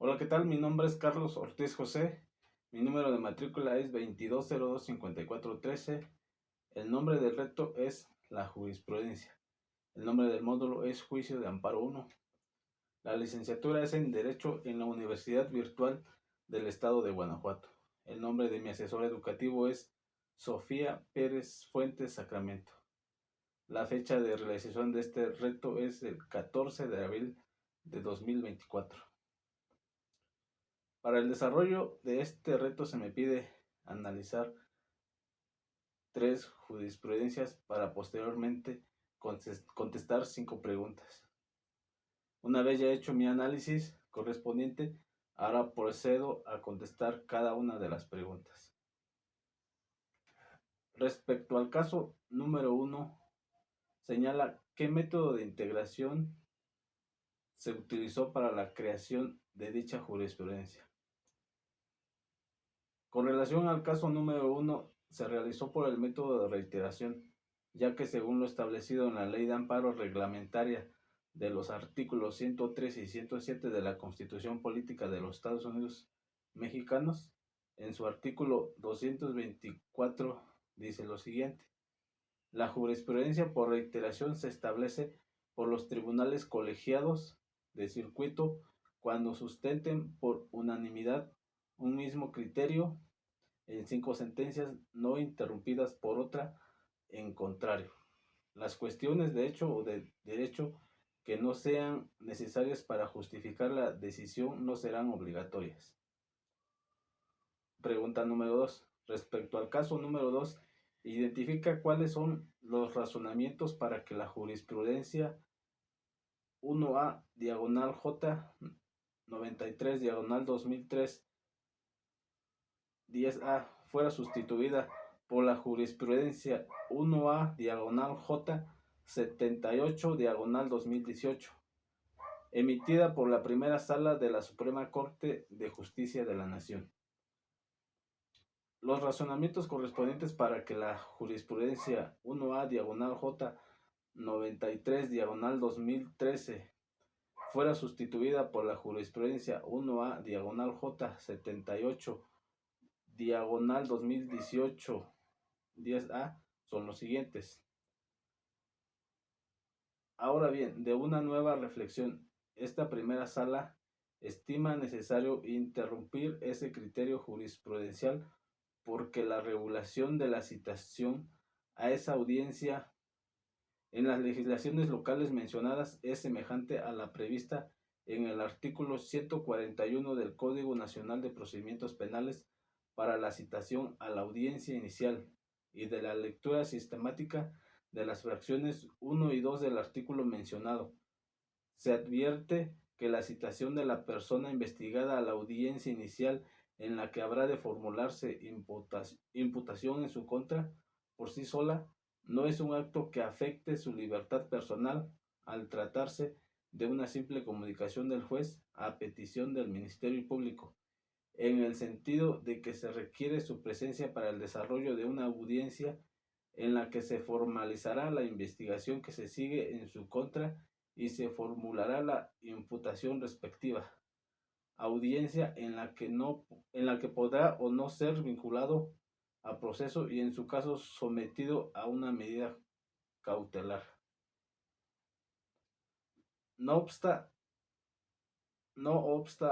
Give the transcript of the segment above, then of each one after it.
Hola, ¿qué tal? Mi nombre es Carlos Ortiz José. Mi número de matrícula es 22025413. El nombre del reto es la jurisprudencia. El nombre del módulo es Juicio de Amparo 1. La licenciatura es en Derecho en la Universidad Virtual del Estado de Guanajuato. El nombre de mi asesor educativo es Sofía Pérez Fuentes Sacramento. La fecha de realización de este reto es el 14 de abril de 2024. Para el desarrollo de este reto se me pide analizar 3 jurisprudencias para posteriormente contestar 5 preguntas. Una vez ya hecho mi análisis correspondiente, ahora procedo a contestar cada una de las preguntas. Respecto al caso número 1, señala qué método de integración se utilizó para la creación de dicha jurisprudencia. Con relación al caso número 1, se realizó por el método de reiteración, ya que según lo establecido en la Ley de Amparo Reglamentaria de los artículos 103 y 107 de la Constitución Política de los Estados Unidos Mexicanos, en su artículo 224 dice lo siguiente: la jurisprudencia por reiteración se establece por los tribunales colegiados de circuito cuando sustenten por unanimidad un mismo criterio en 5 sentencias no interrumpidas por otra en contrario. Las cuestiones de hecho o de derecho que no sean necesarias para justificar la decisión no serán obligatorias. Pregunta número 2. Respecto al caso número 2, identifica cuáles son los razonamientos para que la jurisprudencia 1A diagonal J 93 diagonal 2003 10A fuera sustituida por la jurisprudencia 1A diagonal J 78 diagonal 2018, emitida por la primera sala de la Suprema Corte de Justicia de la Nación. Los razonamientos correspondientes para que la jurisprudencia 1A diagonal J 93 diagonal 2013 fuera sustituida por la jurisprudencia 1A diagonal J 78 diagonal 2018 10A son los siguientes. Ahora bien, de una nueva reflexión, esta primera sala estima necesario interrumpir ese criterio jurisprudencial porque la regulación de la citación a esa audiencia en las legislaciones locales mencionadas es semejante a la prevista en el artículo 141 del Código Nacional de Procedimientos Penales para la citación a la audiencia inicial y de la lectura sistemática de las fracciones 1 y 2 del artículo mencionado. Se advierte que la citación de la persona investigada a la audiencia inicial en la que habrá de formularse imputación en su contra por sí sola no es un acto que afecte su libertad personal al tratarse de una simple comunicación del juez a petición del Ministerio Público, en el sentido de que se requiere su presencia para el desarrollo de una audiencia en la que se formalizará la investigación que se sigue en su contra y se formulará la imputación respectiva. Audiencia en la que podrá o no ser vinculado a proceso y en su caso sometido a una medida cautelar. No obsta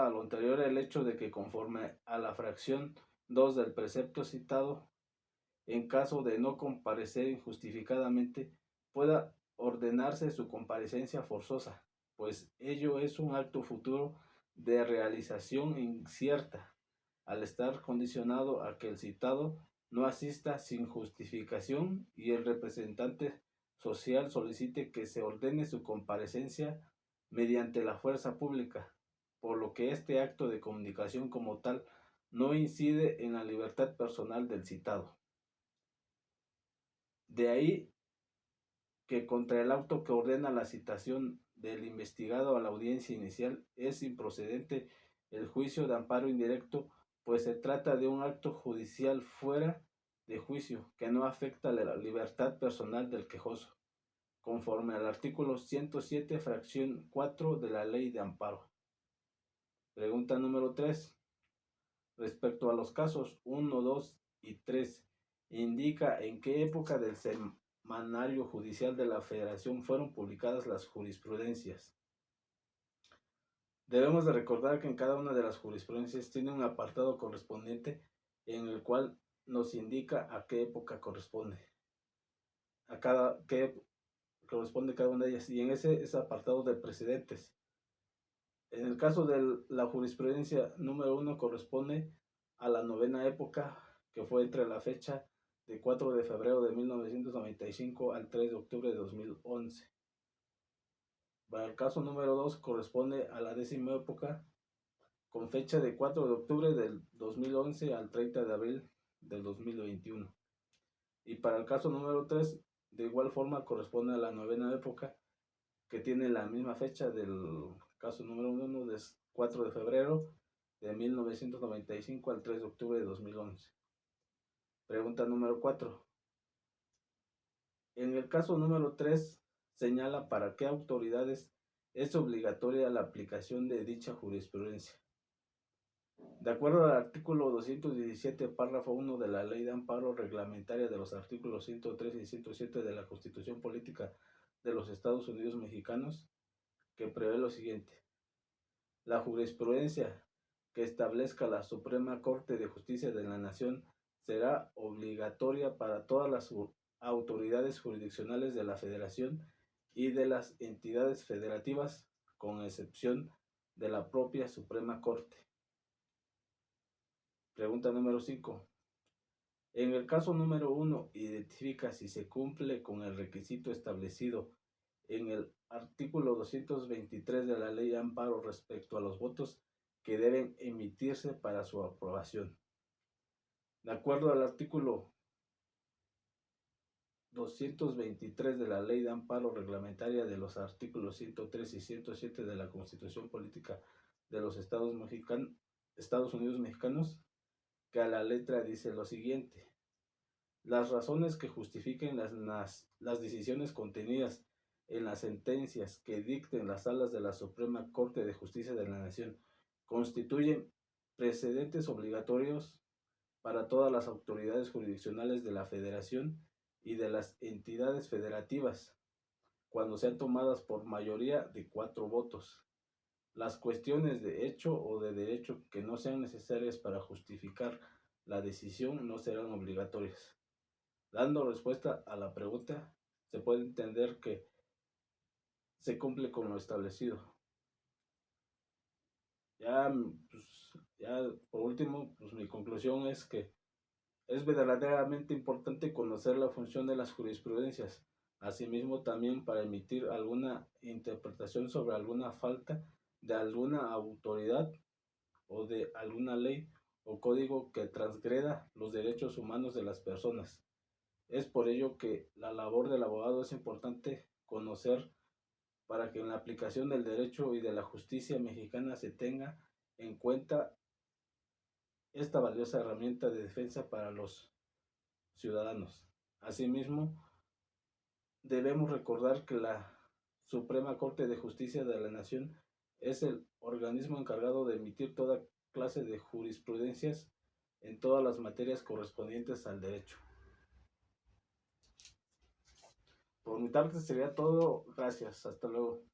a lo anterior el hecho de que conforme a la fracción 2 del precepto citado, en caso de no comparecer injustificadamente, pueda ordenarse su comparecencia forzosa, pues ello es un acto futuro de realización incierta, al estar condicionado a que el citado no asista sin justificación y el representante social solicite que se ordene su comparecencia mediante la fuerza pública, por lo que este acto de comunicación como tal no incide en la libertad personal del citado. De ahí que contra el auto que ordena la citación del investigado a la audiencia inicial es improcedente el juicio de amparo indirecto, pues se trata de un acto judicial fuera de juicio que no afecta la libertad personal del quejoso, conforme al artículo 107, fracción 4 de la Ley de Amparo. Pregunta número 3. Respecto a los casos 1, 2 y 3, indica en qué época del semanario judicial de la Federación fueron publicadas las jurisprudencias. Debemos de recordar que en cada una de las jurisprudencias tiene un apartado correspondiente en el cual nos indica a qué época corresponde, qué corresponde cada una de ellas, y en ese es apartado de precedentes. En el caso de la jurisprudencia número 1 corresponde a la novena época, que fue entre la fecha de 4 de febrero de 1995 al 3 de octubre de 2011. Para el caso número 2 corresponde a la décima época, con fecha de 4 de octubre del 2011 al 30 de abril del 2021. Y para el caso número 3, de igual forma corresponde a la novena época, que tiene la misma fecha del caso número 1, de 4 de febrero de 1995 al 3 de octubre de 2011. Pregunta número 4. En el caso número 3, señala para qué autoridades es obligatoria la aplicación de dicha jurisprudencia. De acuerdo al artículo 217, párrafo 1 de la Ley de Amparo Reglamentaria de los artículos 103 y 107 de la Constitución Política de los Estados Unidos Mexicanos, que prevé lo siguiente: la jurisprudencia que establezca la Suprema Corte de Justicia de la Nación será obligatoria para todas las autoridades jurisdiccionales de la Federación y de las entidades federativas, con excepción de la propia Suprema Corte. Pregunta número 5. En el caso número 1, identifica si se cumple con el requisito establecido en el artículo 223 de la Ley de Amparo respecto a los votos que deben emitirse para su aprobación. De acuerdo al artículo 223 de la Ley de Amparo Reglamentaria de los artículos 103 y 107 de la Constitución Política de los Estados Unidos Mexicanos, que a la letra dice lo siguiente: las razones que justifiquen las decisiones contenidas en las sentencias que dicten las salas de la Suprema Corte de Justicia de la Nación constituyen precedentes obligatorios para todas las autoridades jurisdiccionales de la Federación y de las entidades federativas, cuando sean tomadas por mayoría de 4 votos. Las cuestiones de hecho o de derecho que no sean necesarias para justificar la decisión no serán obligatorias. Dando respuesta a la pregunta, se puede entender que se cumple con lo establecido. Ya por último, pues mi conclusión es que es verdaderamente importante conocer la función de las jurisprudencias, asimismo también para emitir alguna interpretación sobre alguna falta de alguna autoridad o de alguna ley o código que transgreda los derechos humanos de las personas. Es por ello que la labor del abogado es importante conocer, para que en la aplicación del derecho y de la justicia mexicana se tenga en cuenta esta valiosa herramienta de defensa para los ciudadanos. Asimismo, debemos recordar que la Suprema Corte de Justicia de la Nación es el organismo encargado de emitir toda clase de jurisprudencias en todas las materias correspondientes al derecho. Por mi parte sería todo. Gracias. Hasta luego.